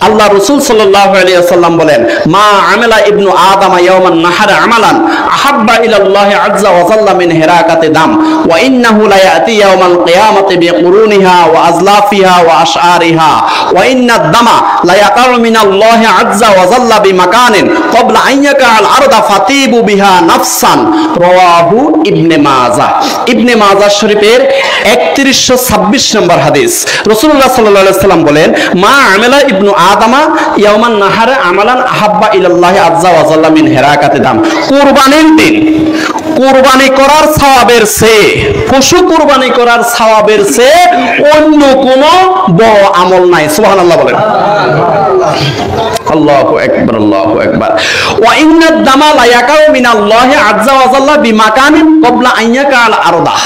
আল্লাহ রাসূল সাল্লাল্লাহু আলাইহি ওয়াসাল্লাম বলেন, মা আমিলা ইবনু আদম ইয়াওমান নাহার আমালান আহাব্বা ইলাল্লাহি আযজা ওয়া জাল্লা মিন হিরাকাতি দাম ওয়া ইন্নাহু লা ইয়াতি ইয়াওমাল কিয়ামাতি বিকুরুনিহা ওয়া আজলাফিহা ওয়া আশআরিহা ওয়া ইন্নাদ দামা লা ইয়াকাউ মিনাল্লাহি আযজা ওয়া জাল্লা বিমাকানিন ক্বাবলা আন ইয়াকাল আরদা ফাতিবু বিহা নাফসান। রাওয়াহু ইবনে মাজাহ। ইবনে মাজাহ শরীফের 3126 নম্বর হাদিস। রাসূলুল্লাহ সাল্লাল্লাহু আলাইহি ওয়াসাল্লাম বলেন, মা আমিলা ইবনু আদমা ইয়াওমান নাহার আমালান আহাব্বা ইলাল্লাহি আযজা ওয়া জাল্লা মিন হিরাকাতি দাম। কুরবানির দিন কুরবানি করার সওয়াবের চেয়ে, পশু কুরবানি করার সওয়াবের চেয়ে অন্য কোনো বড় আমল নাই। সুবহানাল্লাহ বলেন। আল্লাহু আকবার, আল্লাহু আকবার। ওয়া ইন্নাদ দামা লা ইয়াকাউ মিনাল্লাহি আযজা ওয়া জাল্লা বিমাকানিন ক্বাবলা আন ইয়াকাল আরদা।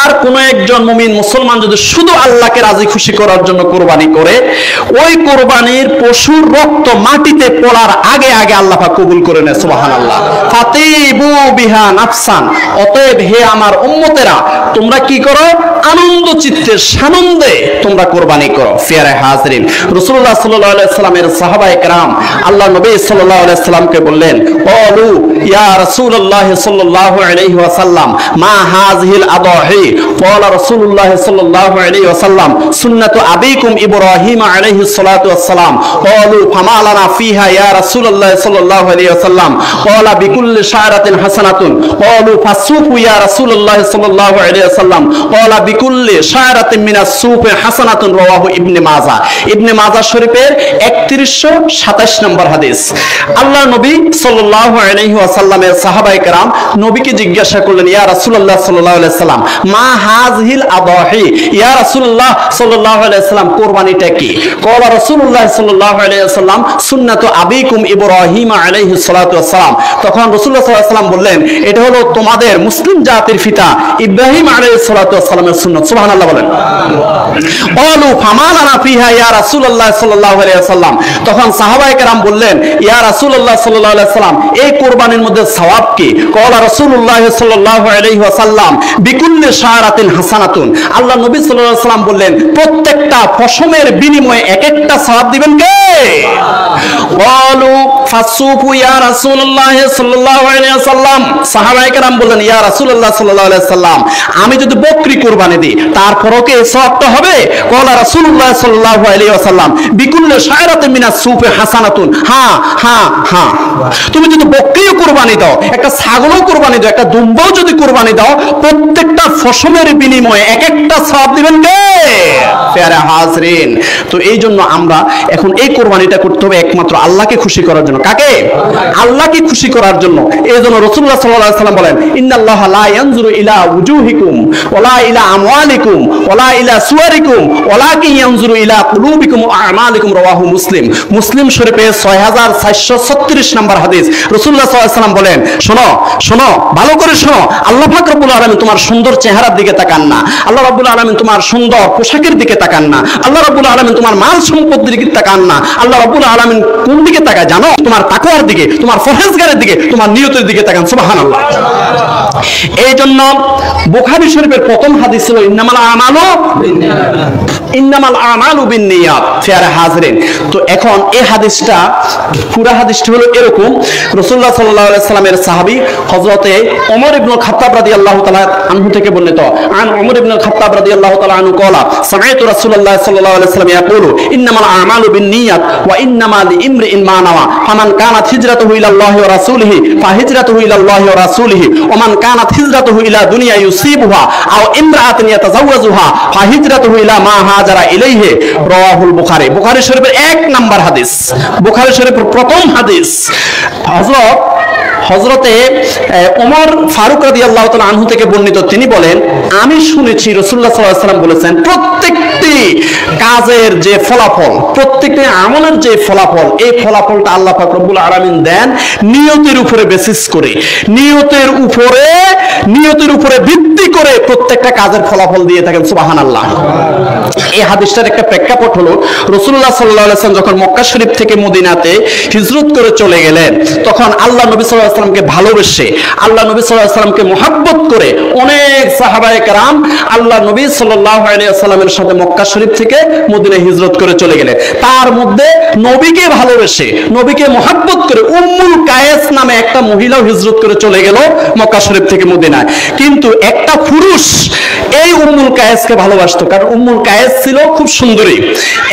আর কোন একজন মুমিন মুসলমান যদি শুধু আল্লাহকে রাজি খুশি করার জন্য কুরবানি করে, ওই কুরবানির পশুর রক্ত মাটিতে পড়ার আগে আগে আল্লাহ পাক কবুল করে নেয়। সুবহানাল্লাহ। ফাতিবু বিহা নাফসান। অতএব হে আমার উম্মতেরা, তোমরা কি করো? আনন্দ চিত্তে সানন্দে তোমরা কুরবানি করো। ফিয়ারে হাজরিন, রাসূলুল্লাহ সাল্লাল্লাহু আলাইহি ওয়াসাল্লামের সাহাবায়ে কেরাম আল্লাহ নবী সাল্লাল্লাহু আলাইহি ওয়াসাল্লামকে বললেন, ক্বালু ইয়া রাসূলুল্লাহ সাল্লাল্লাহু আলাইহি ওয়াসাল্লাম মা হাযিহিল আদাহি? ক্বালা রাসূলুল্লাহ সাল্লাল্লাহু আলাইহি ওয়াসাল্লাম সুন্নাতু আবিকুম ইব্রাহিম আলাইহিস সালাতু ওয়াস সালাম। ক্বালু ফামা লানা ফিহা ইয়া রাসূলুল্লাহ সাল্লাল্লাহু আলাইহি ওয়াসাল্লাম? ক্বালা বিকুল্লি শা'রাতিন হাসানাতুন। ক্বালু ফাসুফু ইয়া রাসূলুল্লাহ সাল্লাল্লাহু আলাইহি ওয়াসাল্লাম? ক্বালা বিকুল্লি শা'রাতিন মিনাস সুফি হাসানাতুন। রাওয়াহু ইবনে মাজাহ। ইবনে মাজাহ শরীফের 3127 নম্বর হাদিস। আল্লাহ নবী সাল্লাল্লাহু আলাইহি ওয়াসাল্লামের সাহাবায়ে কেরাম নবীকে জিজ্ঞাসা করলেন, ইয়া রাসূলুল্লাহ সাল্লাল্লাহু আলাইহি ওয়াসাল্লাম মা হাযিহিল আদাহি? ইয়া রাসূলুল্লাহ সাল্লাল্লাহু আলাইহি ওয়াসাল্লাম কুরবানিটা কি? ক্বালা রাসূলুল্লাহ সাল্লাল্লাহু আলাইহি ওয়াসাল্লাম সুন্নাতু আবিকুম ইব্রাহিম আলাইহিস সালাতু ওয়াস সালাম। তখন রাসূলুল্লাহ সাল্লাল্লাহু আলাইহি ওয়াসাল্লাম বললেন, এটা হলো তোমাদের মুসলিম জাতির পিতা ইব্রাহিম আলাইহিস সালাতু ওয়াস সালামের সুন্নাত। সুবহানাল্লাহ বলেন। ক্বালু ফামা লানা ফিহা ইয়া রাসূলুল্লাহ সাল্লাল্লাহু আলাইহি ওয়াসাল্লাম? তখন সাহাবায়ে কেরাম বললেন, ইয়া রাসূলুল্লাহ সাল্লাল্লাহু আলাইহি ওয়াসাল্লাম, এই কুরবানির মধ্যে সওয়াব কি? ক্বালা রাসূলুল্লাহ সাল্লাল্লাহু আলাইহি ওয়াসাল্লাম বিকুল্লি শা'রাতিন হাসানাতুন। আল্লাহ নবী সাল্লাল্লাহু আলাইহি ওয়াসাল্লাম বললেন, প্রত্যেকটা পশমের বিনিময়ে এক একটা সওয়াব দিবেন কে? ক্বালু ফাসুফু ইয়া রাসূলুল্লাহ সাল্লাল্লাহু আলাইহি ওয়াসাল্লাম। সাহাবায়ে কেরাম বললেন, ইয়া রাসূলুল্লাহ সাল্লাল্লাহু আলাইহি ওয়াসাল্লাম, আমি যদি বকরি কুরবানি দিই তারপরও কি সওয়াবটা হবে? ক্বালা রাসূলুল্লাহ সাল্লাল্লাহু আলাইহি ওয়াসাল্লাম বিকুল্লি শা'রাতিন মিনাস সুফি হাসানাতুন। হ্যাঁ হ্যাঁ হ্যাঁ, তুমি যদি বকরিও কুরবানি দাও, একটা ছাগলও কুরবানি দাও, একটা দুম্বাও যদি কুরবানি দাও, প্রত্যেকটা ফসলের বিনিময়ে এক একটা সওয়াব দিবেন কে? প্যারা হাজরিন, তো এই জন্য আমরা এখন এই কোরবানিটা করতে হবে একমাত্র আল্লাহকে খুশি করার জন্য। কাকে? আল্লাহকে খুশি করার জন্য। এই জন্য রাসূলুল্লাহ সাল্লাল্লাহু আলাইহি ওয়াসাল্লাম বলেন, ইন্নাল্লাহা লা ইয়ানজুরু ইলা উজুহিকুম ওয়ালা ইলা আমওয়ালিকুম ওয়ালা ইলা সুওয়ারিকুম ওয়ালাকিন ইয়ানজুরু ইলা কুলুবিকুম ওয়া আমালিকুম। রাওয়াহু মুসলিম। মুসলিম শরীফে 6436 নম্বর হাদিস। রাসূলুল্লাহ সাল্লাল্লাহু আলাইহি ওয়াসাল্লাম বলেন, শোনো শোনো, ভালো করে শোনো, আল্লাহ পাক রব্বুল আলামিন তোমার সুন্দর চেহারার দিকে তাকান না, আল্লাহ রাব্বুল আলামিন তোমার সুন্দর পোশাকের দিকে তাকান না, আল্লাহ রাব্বুল আলামিন তোমার মাল সম্পদের দিকে তাকান না, আল্লাহ রাব্বুল আলামিন কোন দিকে তাকায় জানো? তোমার তাকওয়ার দিকে, তোমার পরহেজগারের দিকে, তোমার নিয়তের দিকে তাকান। সুবহানাল্লাহ। এই জন্য বুখারী শরীফের প্রথম হাদিস ছিল ইন্নামাল আমালু বিন্নিয়াত। ফিয়ারে হাজরিন, তো এখন এই হাদিসটা, পুরো হাদিসটা হলো এরকম। রাসূলুল্লাহ সাল্লাল্লাহু আলাইহি ওয়াসাল্লামের সাহাবী হযরতে ওমর ইবনুল খাত্তাব রাদিয়াল্লাহু তাআলা আনহু থেকে বর্ণিত, আন ওমর ইবনুল খাত্তাব রাদিয়াল্লাহু তাআলা আনহু ক্বালা সামি'তু রাসূলুল্লাহ সাল্লাল্লাহু আলাইহি ওয়াসাল্লাম ইয়াকুলু ইন্নামাল আমালু বিন্নিয়াত ওয়া ইন্নামা লিইমরিইন মা নাওয়া ফামান কানাত হিজরাতুহু ইলাল্লাহি ওয়া রাসূলিহি ফাহিজরাতুহু ইলাল্লাহি ওয়া রাসূলিহি ওয়া মান কানাত হিজরাতুহু ইলা দুনিয়া ইউসিবুহা আও ইমরাআতিন ইয়াতাযাওয়াজুহা ফাহিজরাতুহু ইলা মা হাজারা ইলাইহি। রাওয়াহুল বুখারী। বুখারী শরীফের 1 নাম্বার হাদিস, বুখারী শরীফের প্রথম হাদিস। হযরতে ওমর ফারুক রাদিয়াল্লাহু তাআলা আনহু থেকে বর্ণিত, তিনি বলেন, আমি শুনেছি রাসূলুল্লাহ সাল্লাল্লাহু আলাইহি ওয়াসাল্লাম বলেছেন, প্রত্যেকটি কাজের যে ফলাফল, প্রত্যেকটি আমলের যে ফলাফল, এই ফলাফলটা আল্লাহ পাক রব্বুল আলামিন দেন নিয়তের উপরে বেসিস করে, নিয়তের উপরে ভিত্তি করে প্রত্যেকটা কাজের ফলাফল দিয়ে থাকেন। সুবহানাল্লাহ। এই হাদিসটার একটা প্রেক্ষাপট হলো, রাসূলুল্লাহ সাল্লাল্লাহু আলাইহি ওয়াসাল্লাম যখন মক্কা শরীফ থেকে মদিনাতে হিজরত করে চলে গেলেন, তখন আল্লাহ নবী সাল্লাল্লাহু আলাইহি সাল্লামকে ভালোবেসে, আল্লাহ নবী সাল্লাল্লাহু আলাইহি সাল্লামকে মুহাব্বত করে অনেক সাহাবায়ে কেরাম আল্লাহ নবী সাল্লাল্লাহু আলাইহি ওয়াসাল্লামের সাথে মক্কা শরীফ থেকে মদিনায় হিজরত করে চলে গেলেন। তার মধ্যে নবীকে ভালোবেসে, নবীকে মুহাব্বত করে উম্মুল কায়েস নামে একটা মহিলাও হিজরত করে চলে গেল মক্কা শরীফ থেকে মদিনায়। কিন্তু একটা পুরুষ এই উম্মুল কায়েসকে ভালোবাসতো, কারণ উম্মুল কায়েস ছিল খুব সুন্দরী।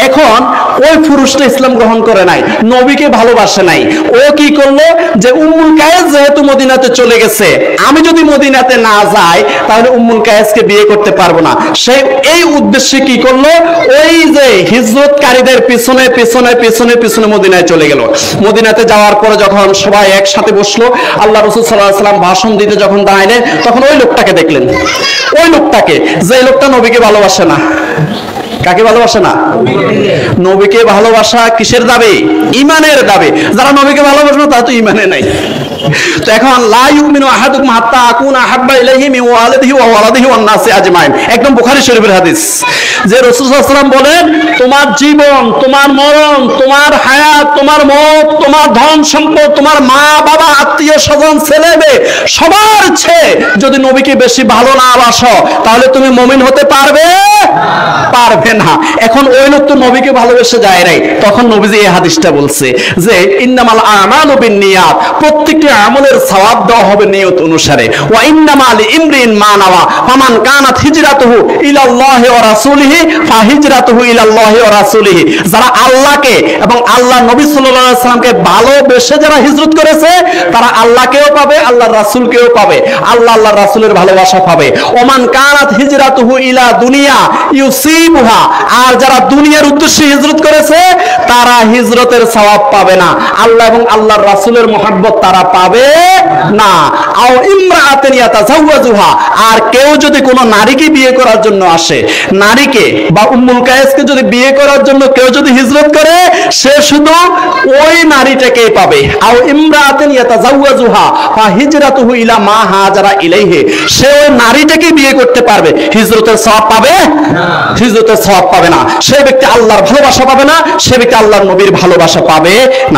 এখন ওই পুরুষটা ইসলাম গ্রহণ করে নাই, নবীকে ভালোবাসে নাই। ও কি করলো, যে উম্মুল কায়েস যেহেতু মদিনাতে চলে গেছে, আমি যদি মদিনাতে না যাই তাহলে উম্মুল কায়েসকে বিয়ে করতে পারবো না। সেই এই উদ্দেশ্যে কি করলো, ওই যে হিজরতকারীদের পিছনে পিছনে পিছনে পিছনে মদিনায় চলে গেল। মদিনাতে যাওয়ার পরে যখন সবাই একসাথে বসলো, আল্লাহ রাসূল সাল্লাল্লাহু আলাইহি ওয়াসাল্লাম ভাষণ দিতে যখন দাঁড়ালেন, তখন ওই লোকটাকে দেখলেন, ওই লোকটাকে, যে লোকটা নবীকে ভালোবাসে না। কাকে ভালোবাসে না? নবীকে ভালোবাসা কিসের দাবি? ঈমানের দাবি। যারা নবীকে ভালোবাসে না তারা তো ঈমানে নাই। তো এখন লা ইউমিনু আহাদুকুম হাত্তা আকুনা আহাব্বা ইলাইহি মিন ওয়ালিদিহি ওয়া ওয়ালাদিহি ওয়ান নাসি আজমাইন, একদম বুখারী শরীফের হাদিস। যে রাসূল সাল্লাল্লাহু আলাইহি ওয়াসাল্লাম বলেন, তোমার জীবন, তোমার মরণ, তোমার হায়াত, তোমার মওত, তোমার ধন সম্পদ, তোমার মা বাবা, আত্মীয় স্বজন, ছেলে মেয়ে, সবার চেয়ে যদি নবীকে বেশি ভালো না বাসো তাহলে তুমি মুমিন হতে পারবে পারবে না। এখন ওই লোক তো নবীকে ভালোবেসে যায় নাই, তখন নবীজি এই হাদিসটা বলছে যে ইন্নামাল আমালু বিন্নিয়াত, প্রত্যেকটি আমলের সওয়াব দেওয়া হবে নিয়ত অনুসারে। ওয়া ইন্নামা লিইমরিন মা নাওয়া ফামান কানাত হিজরাতুহু ইলাল্লাহি ওয়া রাসূলিহি ফাহিজরাতুহু ইলাল্লাহি ওয়া রাসূলিহি। যারা আল্লাহকে এবং আল্লাহ নবী সাল্লাল্লাহু আলাইহি ওয়াসাল্লামকে ভালোবেসে যারা হিজরত করেছে, তারা আল্লাহকেও পাবে, আল্লাহর রাসূলকেও পাবে, আল্লাহর রাসূলের ভালোবাসা পাবে। ওমান কানাত হিজরাতুহু ইলা দুনিয়া ইউসিবুহা, আর যারা দুনিয়ার উদ্দেশ্যে হিজরত করেছে তারা হিজরতের সওয়াব পাবে না, আল্লাহ এবং আল্লাহর রাসূলের মুহাব্বত তারা পাবে না। আও ইমরাআতান ইয়াতাজাওয়াজুহা, আর কেউ যদি কোনো নারীকে বিয়ে করার জন্য আসে, নারীকে বা উম্মুল কায়েসকে যদি বিয়ে করার জন্য কেউ যদি হিজরত করে, সে শুধু ওই নারীটাকেই পাবে। আও ইমরাআতান ইয়াতাজাওয়াজুহা ফাহিজরাতুহু ইলা মা হাজারা ইলাইহি, সে ওই নারীটাকে বিয়ে করতে পারবে, হিজরতের সওয়াব পাবে না, হিজরতের সওয়াব পাবে না। সে ব্যক্তি আল্লাহর ভালোবাসা পাবে না, সে ব্যক্তি আল্লাহর নবীর ভালোবাসা পাবে না।